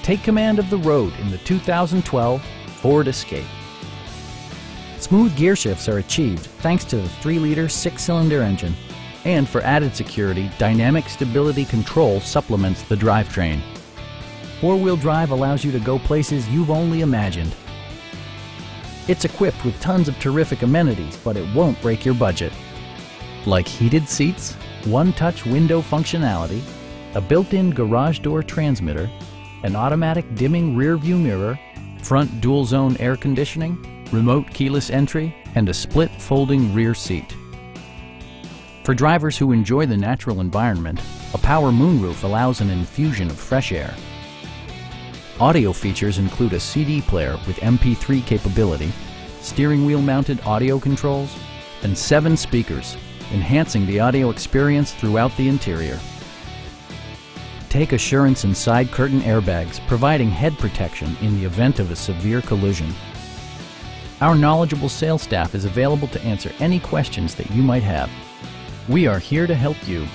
Take command of the road in the 2012 Ford Escape. Smooth gear shifts are achieved thanks to the 3-liter 6-cylinder engine. And for added security, dynamic stability control supplements the drivetrain. 4-wheel drive allows you to go places you've only imagined. It's equipped with tons of terrific amenities, but it won't break your budget. Like heated seats, one-touch window functionality, a built-in garage door transmitter, an automatic dimming rear-view mirror, front dual-zone air conditioning, remote keyless entry, and a split folding rear seat. For drivers who enjoy the natural environment, a power moonroof allows an infusion of fresh air. Audio features include a CD player with MP3 capability, steering wheel mounted audio controls, and 7 speakers, enhancing the audio experience throughout the interior. Take assurance in side curtain airbags, providing head protection in the event of a severe collision. Our knowledgeable sales staff is available to answer any questions that you might have. We are here to help you.